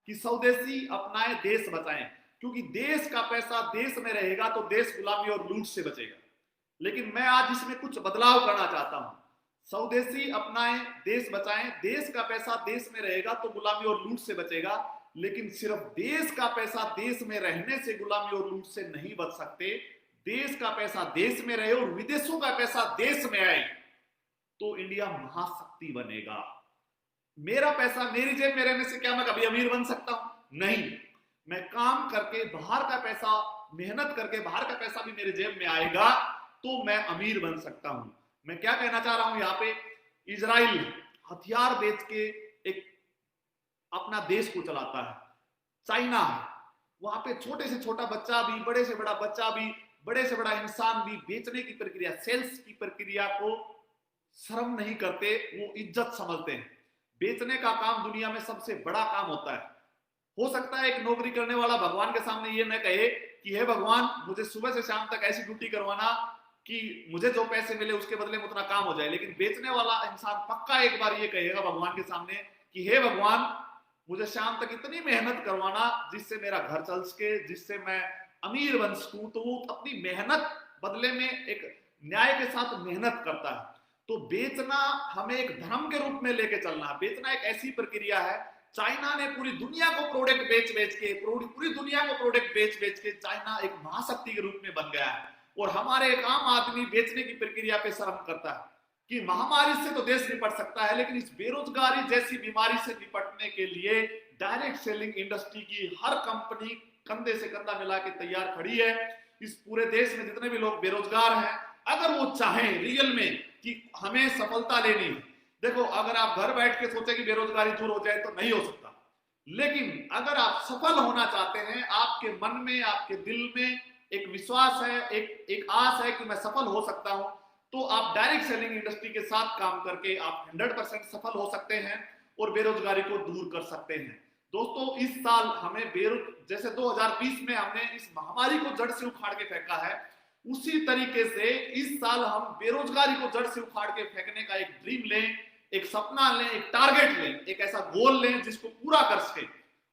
कि स्वदेशी अपनाएं, देश बचाएं, क्योंकि देश का पैसा देश में रहेगा तो देश गुलामी और लूट से बचेगा। लेकिन मैं आज इसमें कुछ बदलाव करना चाहता हूं। स्वदेशी अपनाएं, देश बचाएं, देश का पैसा देश में रहेगा तो गुलामी और लूट से बचेगा। लेकिन सिर्फ देश का पैसा देश में रहने से गुलामी और लूट से नहीं बच सकते। देश का पैसा देश में रहे और विदेशों का पैसा देश में आए तो इंडिया महाशक्ति बनेगा। मेरा पैसा मेरी जेब में रहने से क्या मैं कभी अमीर बन सकता हूं? नहीं। मैं काम करके बाहर का पैसा, मेहनत करके बाहर का पैसा भी मेरे जेब में आएगा तो मैं अमीर बन सकता हूं। मैं क्या कहना चाह रहा हूं यहां पे, इजराइल हथियार बेच के एक अपना देश को चलाता है। चाइना, वहां पे छोटे से छोटा बच्चा भी, बड़े से बड़ा बच्चा भी, बड़े से बड़ा इंसान भी बेचने की प्रक्रिया, सेल्स की प्रक्रिया को शर्म नहीं करते, वो इज्जत समझते हैं। बेचने का काम दुनिया में सबसे बड़ा काम होता है। हो सकता है एक नौकरी करने वाला भगवान के सामने ये न कहे कि हे भगवान मुझे सुबह से शाम तक ऐसी ड्यूटी करवाना कि मुझे जो पैसे मिले उसके बदले में उतना काम हो जाए। लेकिन बेचने वाला इंसान पक्का एक बार ये कहेगा भगवान के सामने कि हे भगवान मुझे शाम तक इतनी मेहनत करवाना जिससे मेरा घर चल सके, जिससे मैं अमीर बन सकूं। तो वो अपनी मेहनत बदले में एक न्याय के साथ मेहनत करता है। तो बेचना हमें एक धर्म के रूप में लेके चलना है। बेचना एक ऐसी प्रक्रिया है। चाइना ने पूरी दुनिया को प्रोडक्ट बेच बेच के, पूरी दुनिया को प्रोडक्ट बेच बेच के चाइना एक महाशक्ति के रूप में बन गया है। और हमारे एक आम आदमी बेचने की प्रक्रिया पे शर्म करता है कि महामारी से तो देश निपट सकता है, लेकिन इस बेरोजगारी जैसी बीमारी से निपटने के लिए डायरेक्ट सेलिंग इंडस्ट्री की हर कंपनी कंधे से कंधा मिला के तैयार खड़ी है। इस पूरे देश में जितने भी लोग बेरोजगार हैं, अगर वो चाहें रियल में कि हमें सफलता लेनी, देखो अगर आप घर बैठ के सोचे कि बेरोजगारी दूर हो जाए तो नहीं हो सकता। लेकिन अगर आप सफल होना चाहते हैं, आपके मन में, आपके दिल में एक विश्वास है, एक आस है कि मैं सफल हो सकता हूं, तो आप डायरेक्ट सेलिंग इंडस्ट्री के साथ काम करके आप 100% सफल हो सकते हैं और बेरोजगारी को दूर कर सकते हैं। दोस्तों इस साल हमें जैसे 2020 में हमने इस महामारी को जड़ से उखाड़ के फेंका है, उसी तरीके से इस साल हम बेरोजगारी को जड़ से उखाड़ के फेंकने का एक ड्रीम लें, एक सपना लें, एक टारगेट लें, एक ऐसा गोल लें जिसको पूरा कर सके।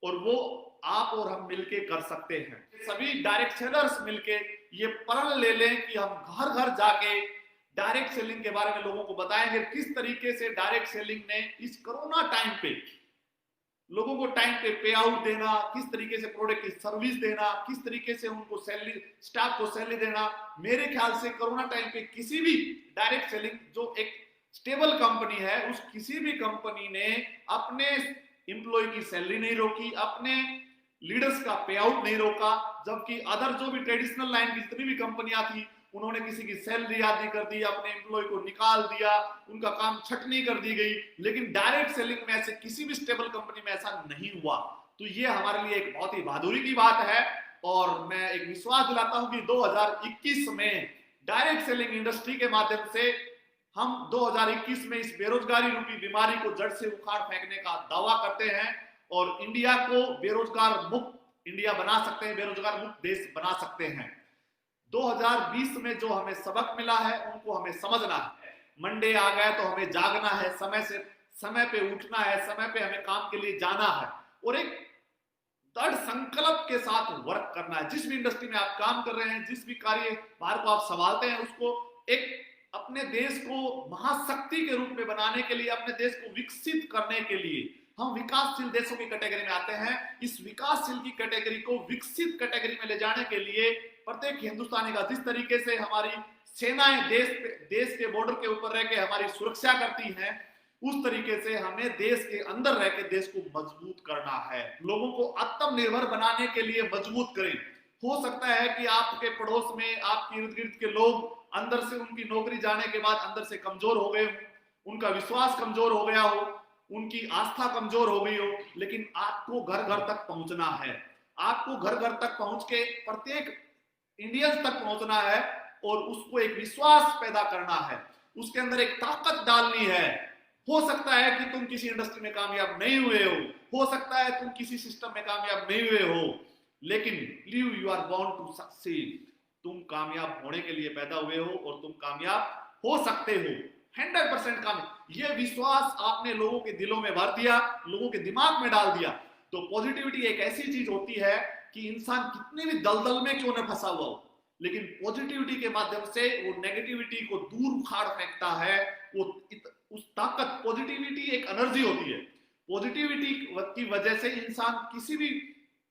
और वो आप और हम मिलके कर सकते हैं। सभी डायरेक्ट सेलर्स मिलके ये प्रण ले लें कि हम घर घर जाके डायरेक्ट सेलिंग के बारे में लोगों को बताएंगे, किस तरीके से डायरेक्ट सेलिंग ने इस कोरोना टाइम पे लोगों को टाइम पे पे आउट देना, किस तरीके से प्रोडक्ट की सर्विस देना, किस तरीके से उनको सैलरी, स्टाफ को सैलरी देना। मेरे ख्याल से कोरोना टाइम पे किसी भी डायरेक्ट सेलिंग जो एक स्टेबल कंपनी है, उस किसी भी कंपनी ने अपने एम्प्लॉय की सैलरी नहीं रोकी, अपने लीडर्स का पे आउट नहीं रोका। जबकि अदर जो भी ट्रेडिशनल लाइन की जितनी भी कंपनियां थी, उन्होंने किसी की सैलरी आधी कर दी, अपने एम्प्लॉय को निकाल दिया, उनका काम छटनी कर दी गई। लेकिन डायरेक्ट सेलिंग में ऐसे किसी भी स्टेबल कंपनी में ऐसा नहीं हुआ। तो ये हमारे लिए एक बहुत ही बहादुरी की बात है। और मैं एक विश्वास दिलाता हूं कि 2021 में डायरेक्ट सेलिंग इंडस्ट्री के माध्यम से हम 2021 में इस बेरोजगारी रूपी बीमारी को जड़ से उखाड़ फेंकने का दावा करते हैं और इंडिया को बेरोजगार मुक्त इंडिया बना सकते हैं, बेरोजगार मुक्त देश बना सकते हैं। 2020 में जो हमें सबक मिला है उनको हमें समझना है। मंडे आ गया तो हमें जागना है, समय पे उठना है, समय पे हमें काम के लिए जाना है और एक दृढ़ संकल्प के साथ वर्क करना है। जिस भी इंडस्ट्री में आप काम कर रहे हैं, जिस भी कार्यभार को आप संभालते हैं, उसको एक अपने देश को महाशक्ति के रूप में बनाने के लिए, अपने देश को विकसित करने के लिए हम विकासशील देशों की कैटेगरी में आते हैं। इस विकासशील की कैटेगरी को विकसित कैटेगरी में ले जाने के लिए प्रत्येक हिंदुस्तानी का, जिस तरीके से हमारी सेनाएं देश के बॉर्डर के ऊपर रह के हमारी सुरक्षा करती हैं, उस तरीके से हमें देश के अंदर रह के देश को मजबूत करना है। लोगों को आत्मनिर्भर बनाने के लिए मजबूत करें। हो सकता है कि आपके पड़ोस में, आपके इर्द गिर्द के लोग अंदर से, उनकी नौकरी जाने के बाद अंदर से कमजोर हो गए हो, उनका विश्वास कमजोर हो गया हो, उनकी आस्था कमजोर हो गई हो, लेकिन आपको घर घर तक पहुंचना है। आपको घर घर तक पहुंच के प्रत्येक इंडियंस तक पहुंचना है और उसको एक विश्वास पैदा करना है, उसके अंदर एक ताकत डालनी है। हो सकता है कि तुम किसी इंडस्ट्री में कामयाब नहीं हुए हो सकता है तुम किसी सिस्टम में कामयाब नहीं हुए हो, लेकिन live you are born to succeed. तुम कामयाब होने के लिए पैदा हुए हो और तुम कामयाब हो सकते हो। 100% कामयाब। यह विश्वास आपने लोगों के दिलों में भर दिया, लोगों के दिमाग में डाल दिया। तो पॉजिटिविटी एक ऐसी चीज होती है कि इंसान कितने भी दलदल में क्यों न फंसा हुआ हो, लेकिन पॉजिटिविटी के माध्यम से वो नेगेटिविटी को दूर उखाड़ फेंकता है। वो उस ताकत, पॉजिटिविटी एक एनर्जी होती है। पॉजिटिविटी की वजह से इंसान किसी भी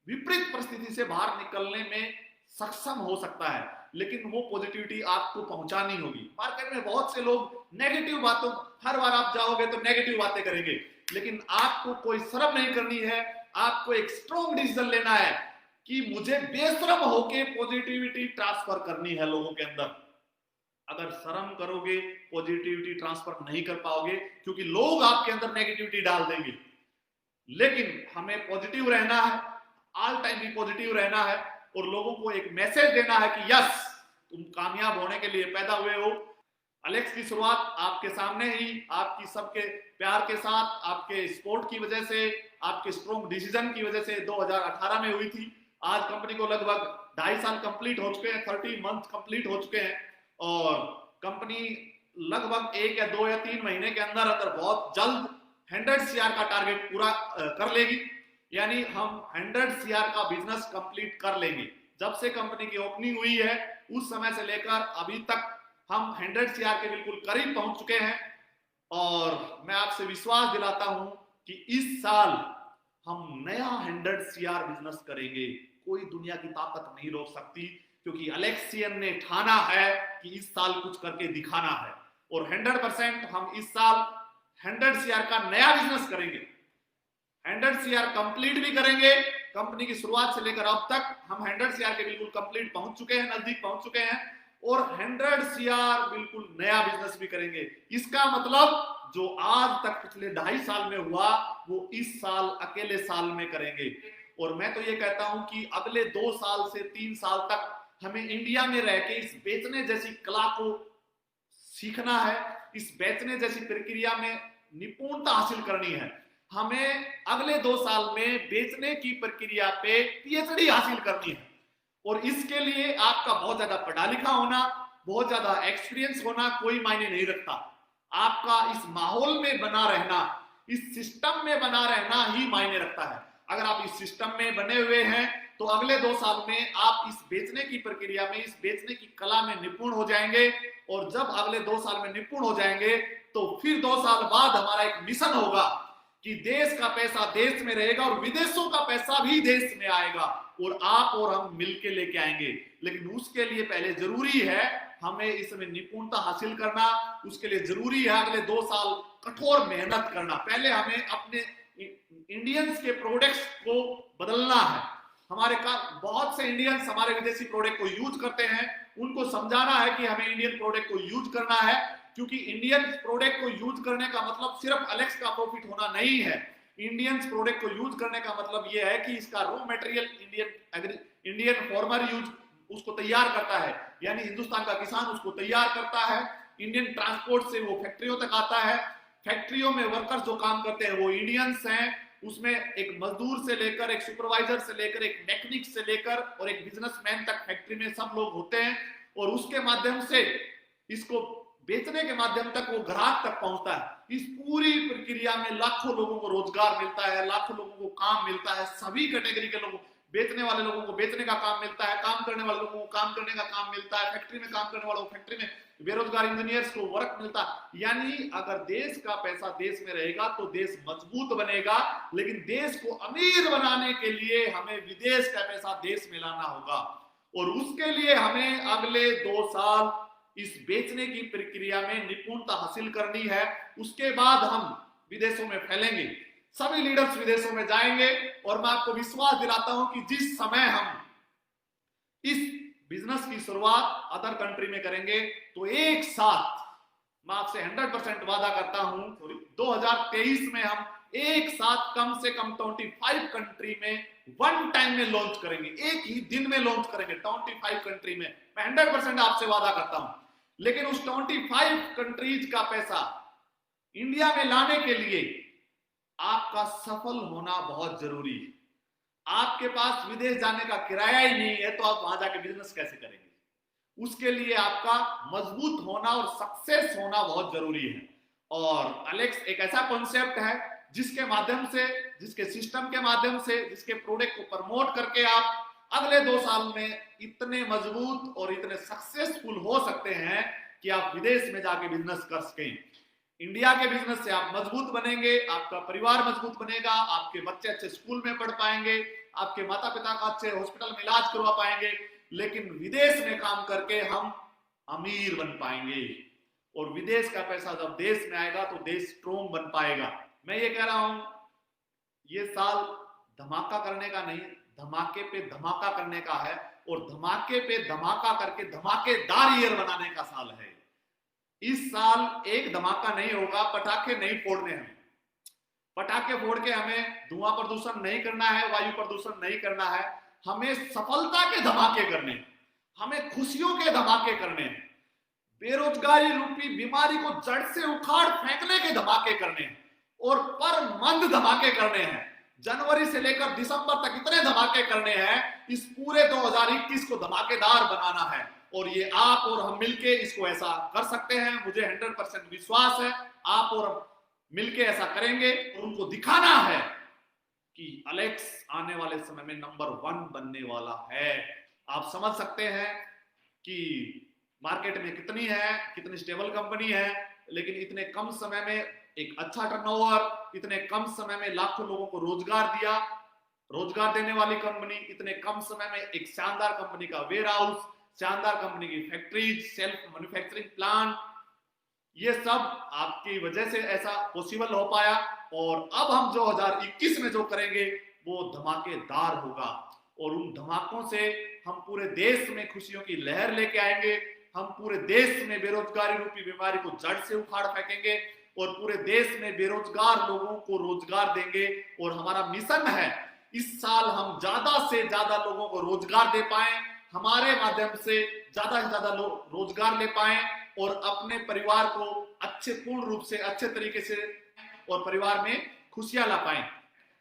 विपरीत परिस्थिति से बाहर निकलने में सक्षम हो सकता है, लेकिन वो पॉजिटिविटी आपको पहुंचानी होगी। मार्केट में बहुत से लोग नेगेटिव बातों, हर बार आप जाओगे तो नेगेटिव बातें करेंगे, लेकिन आपको कोई शर्म नहीं करनी है। आपको एक स्ट्रॉन्ग डिसीजन लेना है कि मुझे बेशर्म होके पॉजिटिविटी ट्रांसफर करनी है लोगों के अंदर। अगर शर्म करोगे, पॉजिटिविटी ट्रांसफर नहीं कर पाओगे, क्योंकि लोग आपके अंदर नेगेटिविटी डाल देंगे। लेकिन हमें पॉजिटिव रहना है, ऑल टाइम भी पॉजिटिव रहना है और लोगों को एक मैसेज देना है कि यस, तुम कामयाब होने के लिए पैदा हुए हो। अलेक्स की शुरुआत आपके सामने ही, आपकी सबके प्यार के साथ, आपके सपोर्ट की वजह से, आपके स्ट्रॉन्ग डिसीजन की वजह से 2018 में हुई थी। आज कंपनी को लगभग 2.5 साल कंप्लीट हो चुके हैं, 30 मंथ कंप्लीट हो चुके हैं और कंपनी लगभग 1 या 2 या 3 महीने के अंदर अंदर बहुत जल्द 100 CR का टारगेट पूरा कर लेगी। यानी हम 100 CR का बिजनेस कंप्लीट कर लेंगे। जब से कंपनी की ओपनिंग हुई है उस समय से लेकर अभी तक हम 100 CR के बिल्कुल करीब पहुंच चुके हैं और मैं आपसे विश्वास दिलाता हूं कि इस साल हम नया 100 CR बिजनेस करेंगे। कोई दुनिया की ताकत नहीं रोक सकती, क्योंकि अलेक्सियन ने ठाना है कि इस साल कुछ करके दिखाना है और 100% हम इस साल 100 CR का नया बिजनेस करेंगे। 100 CR कंप्लीट भी करेंगे। कंपनी की शुरुआत से लेकर अब तक हम 100 CR के बिल्कुल कंप्लीट पहुंच चुके हैं, नजदीक पहुंच चुके हैं और 100 CR बिल्कुल नया बिजनेस भी करेंगे। इसका मतलब जो आज तक पिछले 2.5 साल में हुआ वो इस साल अकेले साल में करेंगे। और मैं तो ये कहता हूं कि अगले 2 साल से 3 साल तक हमें इंडिया में रह के इस बेचने जैसी कला को सीखना है, इस बेचने जैसी प्रक्रिया में निपुणता हासिल करनी है। हमें अगले 2 साल में बेचने की प्रक्रिया पे PhD हासिल करनी है और इसके लिए आपका बहुत ज्यादा पढ़ा लिखा होना, बहुत ज्यादा एक्सपीरियंस होना कोई मायने नहीं रखता। आपका इस माहौल में बना रहना, इस सिस्टम में बना रहना ही मायने रखता है। अगर आप इस सिस्टम में बने हुए हैं तो अगले 2 साल में आप इस बेचने की प्रक्रिया में, इस बेचने की कला में निपुण हो जाएंगे और जब अगले 2 साल में निपुण हो जाएंगे तो फिर 2 साल बाद हमारा एक मिशन होगा कि देश का पैसा देश में रहेगा और विदेशों का पैसा भी देश में आएगा और आप और हम मिलके लेके आएंगे। लेकिन उसके लिए पहले जरूरी है हमें इसमें निपुणता हासिल करना। उसके लिए जरूरी है अगले 2 साल कठोर मेहनत करना। पहले हमें अपने इंडियंस के प्रोडक्ट्स को बदलना है। हमारे का बहुत से इंडियंस हमारे विदेशी प्रोडक्ट को यूज करते हैं, उनको समझाना है कि हमें इंडियन प्रोडक्ट को यूज करना है, क्योंकि इंडियन प्रोडक्ट को यूज करने का मतलब सिर्फ अलेक्स का प्रॉफिट होना नहीं है। इंडियन प्रोडक्ट को यूज करने का मतलब यह है कि इसका raw material Indian farmer use उसको तैयार करता है, यानी हिंदुस्तान का किसान उसको तैयार करता है। इंडियन ट्रांसपोर्ट से वो फैक्ट्रियों तक आता है। फैक्ट्रियों में वर्कर्स जो काम करते हैं वो इंडियंस हैं। उसमें एक मजदूर से लेकर, एक सुपरवाइजर से लेकर, एक मैकेनिक से लेकर और एक बिजनेसमैन तक फैक्ट्री में सब लोग होते हैं और उसके माध्यम से इसको बेचने के माध्यम तक वो ग्राहक तक पहुंचता है। इस पूरी प्रक्रिया में लाखों लोगों को रोजगार मिलता है, लाखों लोगों को काम मिलता है। सभी कैटेगरी के लोगों, बेचने वाले लोगों को बेचने का काम मिलता है, काम करने वाले लोगों को काम करने का काम मिलता है, फैक्ट्री में काम करने वालों को फैक्ट्री में, बेरोजगार इंजीनियर्स को वर्क मिलता है। यानी अगर देश का पैसा देश में रहेगा तो देश मजबूत बनेगा, लेकिन देश को अमीर बनाने के लिए हमें विदेश का पैसा देश में लाना होगा और उसके लिए हमें अगले 2 साल इस बेचने की प्रक्रिया में निपुणता हासिल करनी है। उसके बाद हम विदेशों में फैलेंगे, सभी लीडर्स विदेशों में जाएंगे और मैं आपको विश्वास दिलाता हूं कि जिस समय हम इस बिजनेस की शुरुआत अदर कंट्री में करेंगे तो एक साथ, मैं आपसे 100% वादा करता हूं, 2023 में हम एक साथ कम से कम 25 कंट्री में वन टाइम में लॉन्च करेंगे। एक ही दिन में लॉन्च करेंगे 25 कंट्री में। मैं 100% आपसे वादा करता हूं। लेकिन उस 25 कंट्रीज का पैसा इंडिया में लाने के लिए आपका सफल होना बहुत जरूरी है। आपके पास विदेश जाने का किराया ही नहीं है तो आप वहां जाके बिजनेस कैसे करेंगे? उसके लिए आपका मजबूत होना और सक्सेस होना बहुत जरूरी है। और अलेक्स एक ऐसा कॉन्सेप्ट है जिसके माध्यम से जिसके सिस्टम के माध्यम से, जिसके प्रोडक्ट को प्रमोट करके आप अगले 2 साल में इतने मजबूत और इतने सक्सेसफुल हो सकते हैं कि आप विदेश में जाके बिजनेस कर सकें। इंडिया के बिजनेस से आप मजबूत बनेंगे, आपका परिवार मजबूत बनेगा, आपके बच्चे अच्छे स्कूल में पढ़ पाएंगे, आपके माता पिता का अच्छे हॉस्पिटल में इलाज करवा पाएंगे। लेकिन विदेश में काम करके हम अमीर बन पाएंगे, और विदेश का पैसा जब देश में आएगा तो देश स्ट्रॉन्ग बन पाएगा। मैं ये कह रहा हूं, ये साल धमाका करने का नहीं, धमाके पे धमाका करने का है, और धमाके पे धमाका करके धमाकेदार ईयर बनाने का साल है। इस साल एक धमाका नहीं होगा, पटाखे नहीं फोड़ने हैं। पटाखे फोड़ के हमें धुआं प्रदूषण नहीं करना है, वायु प्रदूषण नहीं करना है, हमें सफलता के धमाके करने हैं, हमें खुशियों के धमाके करने हैं, बेरोजगारी रूपी बीमारी को जड़ से उखाड़ फेंकने के धमाके करने हैं, और पर मंद धमाके करने हैं। जनवरी से लेकर दिसंबर तक इतने धमाके करने हैं, इस पूरे 2021 को धमाकेदार बनाना है, और ये आप और हम मिलके इसको ऐसा कर सकते हैं। मुझे 100% विश्वास है, आप और मिलके ऐसा करेंगे, और उनको दिखाना है कि एलेक्स आने वाले समय में नंबर 1 बनने वाला है। आप समझ सकते हैं कि मार्केट में कितनी स्टेबल कंपनी है, लेकिन इतने कम समय में एक अच्छा टर्नओवर, इतने कम समय में लाखों लोगों को रोजगार दिया, रोजगार देने वाली कंपनी, इतने कम समय में एक शानदार कंपनी का वेयर हाउस, शानदार कंपनी की फैक्ट्रीज, सेल्फ मैन्युफैक्चरिंग प्लांट, ये सब आपकी वजह से ऐसा पॉसिबल हो पाया। और अब हम 2021 में जो करेंगे वो धमाकेदार होगा, और उन धमाकों से हम पूरे देश में खुशियों की लहर लेके आएंगे। हम पूरे देश में बेरोजगारी रूपी बीमारी को जड़ से उखाड़ फेंकेंगे, और पूरे देश में बेरोजगार लोगों को रोजगार देंगे। और हमारा मिशन है इस साल हम ज्यादा से ज्यादा लोगों को रोजगार दे पाए, हमारे माध्यम से ज्यादा से ज्यादा लोग रोजगार ले पाए, और अपने परिवार को अच्छे पूर्ण रूप से, अच्छे तरीके से, और परिवार में खुशियां ला पाए।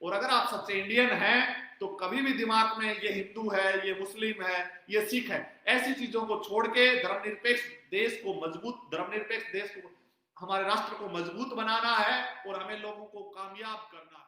और अगर आप सच्चे इंडियन हैं तो कभी भी दिमाग में ये हिंदू है, ये मुस्लिम है, ये सिख है, ऐसी चीजों को छोड़ के धर्मनिरपेक्ष देश को मजबूत, धर्मनिरपेक्ष देश को, हमारे राष्ट्र को मजबूत बनाना है, और हमें लोगों को कामयाब करना है।